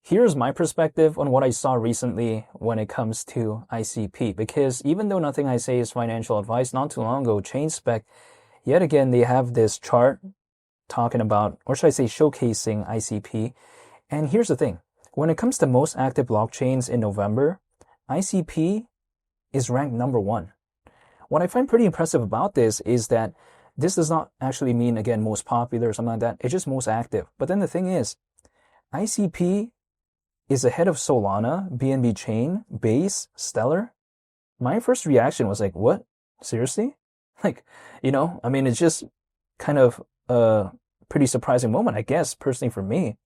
Here's my perspective on what I saw recently when it comes to ICP, because even though nothing I say is financial advice, not too long ago, ChainSpec, yet again, they have this chart talking about, or should I say showcasing ICP. And here's the thing. When it comes to most active blockchains in November, ICP is ranked number 1. What I find pretty impressive about this is that this does not actually mean, again, most popular or something like that. It's just most active. But then the thing is, ICP is ahead of Solana, BNB Chain, Base, Stellar. My first reaction was like, what? Seriously? Like, it's just kind of a pretty surprising moment, I guess, personally for me.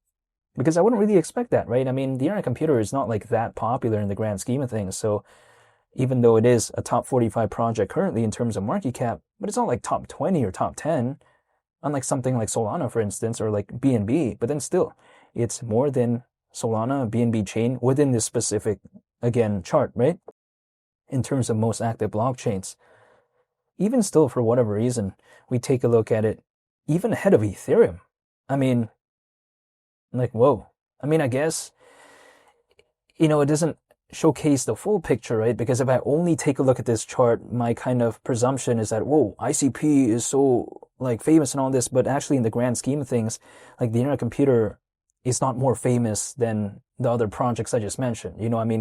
Because I wouldn't really expect that, right? I mean, the internet computer is not like that popular in the grand scheme of things. So even though it is a top 45 project currently in terms of market cap, but it's not like top 20 or top 10, unlike something like Solana, for instance, or like BNB. But then still, it's more than Solana, BNB Chain within this specific, again, chart, right? In terms of most active blockchains. Even still, for whatever reason, we take a look at it, even ahead of Ethereum. I mean, like, whoa. I mean, I guess, it doesn't showcase the full picture, right? Because if I only take a look at this chart, my kind of presumption is that, whoa, ICP is so, like, famous and all this, but actually in the grand scheme of things, like, the internet computer is not more famous than the other projects I just mentioned.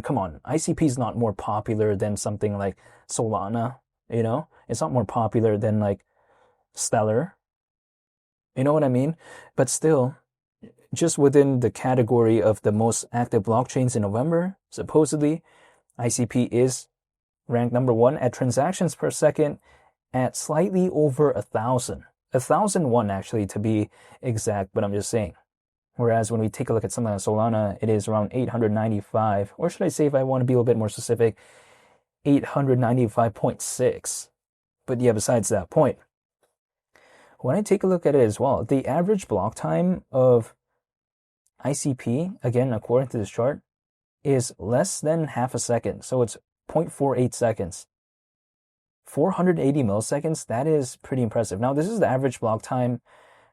Come on. ICP is not more popular than something like Solana, It's not more popular than, like, Stellar. You know what I mean? But still, just within the category of the most active blockchains in November, supposedly, ICP is ranked number 1 at transactions per second at slightly over 1,000. 1,001 actually, to be exact, but I'm just saying. Whereas when we take a look at something like Solana, it is around 895, or should I say, if I want to be a little bit more specific, 895.6. But yeah, besides that point, when I take a look at it as well, the average block time of ICP, again, according to this chart, is less than half a second. So it's 0.48 seconds. 480 milliseconds, that is pretty impressive. Now, this is the average block time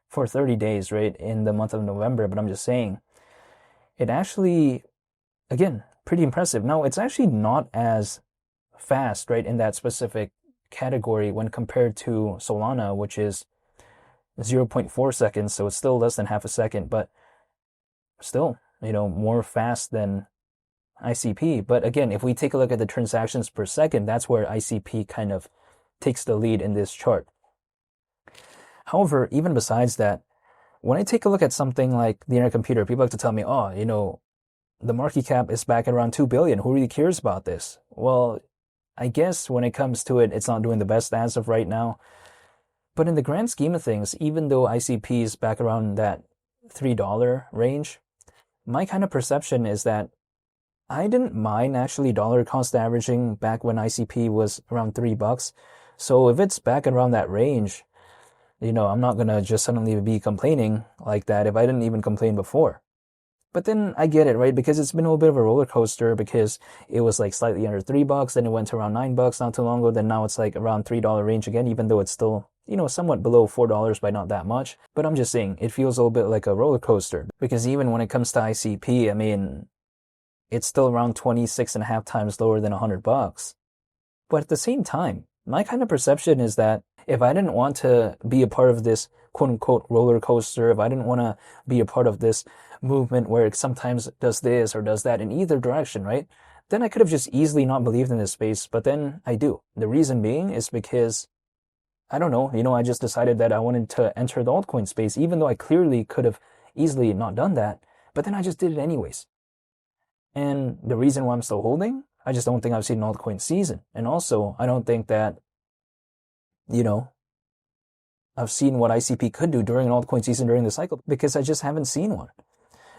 for 30 days, right, in the month of November, but I'm just saying, it actually, again, pretty impressive. Now, it's actually not as fast, right, in that specific category when compared to Solana, which is 0.4 seconds, so it's still less than half a second, but still, more fast than ICP. But again, if we take a look at the transactions per second, that's where ICP kind of takes the lead in this chart. However, even besides that, when I take a look at something like the internet computer, people like to tell me, the market cap is back at around 2 billion. Who really cares about this? Well, I guess when it comes to it, it's not doing the best as of right now. But in the grand scheme of things, even though ICP is back around that $3 range, my kind of perception is that I didn't mind actually dollar cost averaging back when ICP was around $3. So if it's back around that range, I'm not going to just suddenly be complaining like that if I didn't even complain before. But then I get it, right? Because it's been a little bit of a roller coaster, because it was like slightly under $3, then it went to around $9 not too long ago, then now it's like around $3 range again, even though it's still, somewhat below $4 by not that much. But I'm just saying, it feels a little bit like a roller coaster, because even when it comes to ICP, I mean, it's still around 26.5 times lower than $100. But at the same time, my kind of perception is that if I didn't want to be a part of this quote-unquote roller coaster, if I didn't want to be a part of this movement where it sometimes does this or does that in either direction, right? Then I could have just easily not believed in this space, but then I do. The reason being is because, I don't know, I just decided that I wanted to enter the altcoin space, even though I clearly could have easily not done that, but then I just did it anyways. And the reason why I'm still holding, I just don't think I've seen an altcoin season. And also, I don't think that, I've seen what ICP could do during an altcoin season during the cycle, because I just haven't seen one.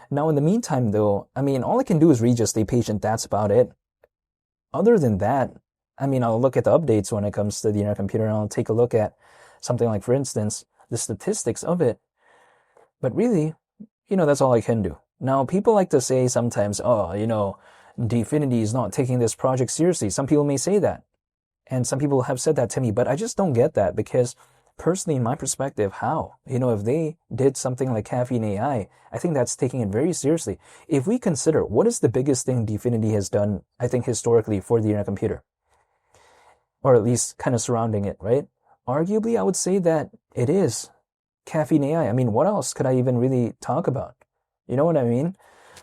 Now, in the meantime, though, all I can do is read, just stay patient. That's about it. Other than that, I'll look at the updates when it comes to the internet computer, and I'll take a look at something like, for instance, the statistics of it. But really, that's all I can do. Now, people like to say sometimes, Dfinity is not taking this project seriously. Some people may say that. And some people have said that to me, but I just don't get that, because personally, in my perspective, how? If they did something like Caffeine AI, I think that's taking it very seriously. If we consider what is the biggest thing DFINITY has done, I think historically for the internet computer, or at least kind of surrounding it, right? Arguably, I would say that it is Caffeine AI. I mean, what else could I even really talk about? You know what I mean?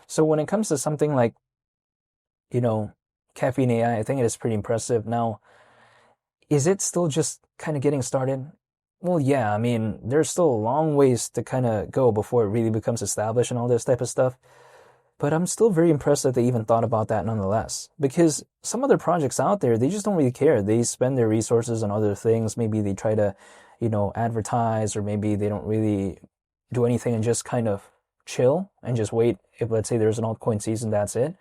So when it comes to something like, Caffeine AI, I think it is pretty impressive. Now, is it still just kind of getting started? Well, yeah, I mean, there's still a long ways to kind of go before it really becomes established and all this type of stuff. But I'm still very impressed that they even thought about that nonetheless. Because some other projects out there, they just don't really care. They spend their resources on other things. Maybe they try to, advertise, or maybe they don't really do anything and just kind of chill and just wait. If, let's say, there's an altcoin season, that's it.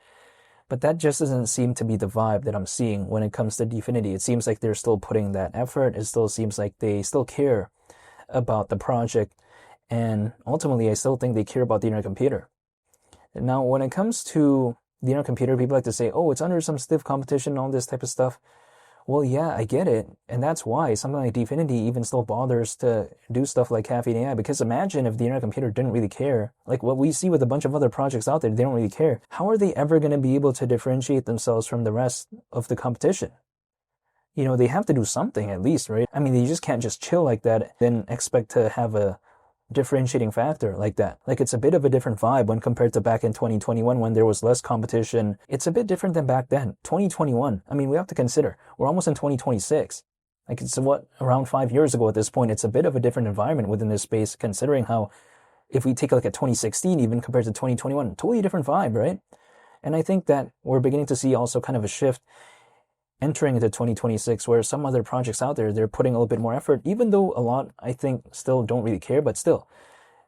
But that just doesn't seem to be the vibe that I'm seeing when it comes to DFINITY. It seems like they're still putting that effort. It still seems like they still care about the project. And ultimately, I still think they care about the internet computer. Now, when it comes to the internet computer, people like to say, oh, it's under some stiff competition and all this type of stuff. Well, yeah, I get it. And that's why something like DFINITY even still bothers to do stuff like Caffeine AI. Because imagine if the internet computer didn't really care. Like what we see with a bunch of other projects out there, they don't really care. How are they ever going to be able to differentiate themselves from the rest of the competition? They have to do something at least, right? I mean, they just can't just chill like that and expect to have a differentiating factor like that. Like, it's a bit of a different vibe when compared to back in 2021 when there was less competition. It's a bit different than back then. 2021, I mean, we have to consider, we're almost in 2026. Like, it's around 5 years ago at this point. It's a bit of a different environment within this space, considering how, if we take a look at 2016 even compared to 2021, totally different vibe, right? And I think that we're beginning to see also kind of a shift entering into 2026, where some other projects out there, they're putting a little bit more effort, even though a lot, I think, still don't really care. But still,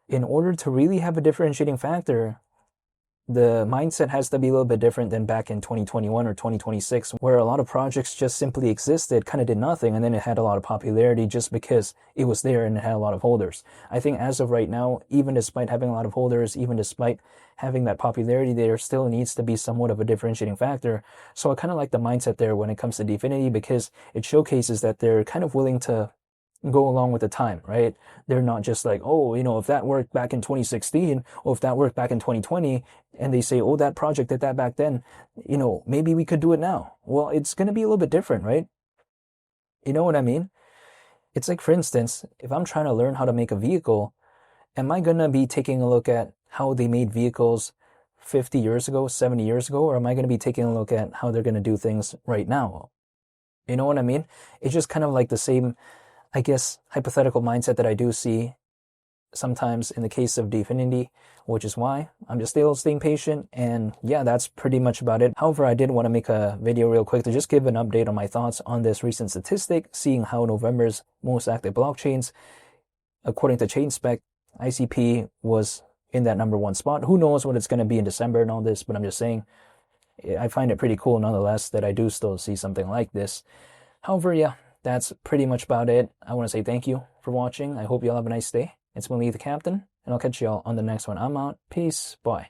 in order to really have a differentiating factor, the mindset has to be a little bit different than back in 2021 or 2026, where a lot of projects just simply existed, kind of did nothing, and then it had a lot of popularity just because it was there and it had a lot of holders. I think as of right now, even despite having a lot of holders, even despite having that popularity, there still needs to be somewhat of a differentiating factor. So I kind of like the mindset there when it comes to DFINITY, because it showcases that they're kind of willing to go along with the time, right? They're not just like, oh, if that worked back in 2016, or if that worked back in 2020, and they say, oh, that project did that back then, maybe we could do it now. Well, it's going to be a little bit different, right? You know what I mean? It's like, for instance, if I'm trying to learn how to make a vehicle, am I going to be taking a look at how they made vehicles 50 years ago, 70 years ago, or am I going to be taking a look at how they're going to do things right now? You know what I mean? It's just kind of like the same, I guess, hypothetical mindset that I do see sometimes in the case of DFINITY, which is why I'm just still staying patient. And yeah, that's pretty much about it. However, I did want to make a video real quick to just give an update on my thoughts on this recent statistic, seeing how November's most active blockchains, according to ChainSpec, ICP was in that #1 spot. Who knows what it's going to be in December and all this, but I'm just saying, I find it pretty cool nonetheless that I do still see something like this. However, yeah, that's pretty much about it. I want to say thank you for watching. I hope y'all have a nice day. It's Malik the Captain, and I'll catch y'all on the next one. I'm out. Peace. Bye.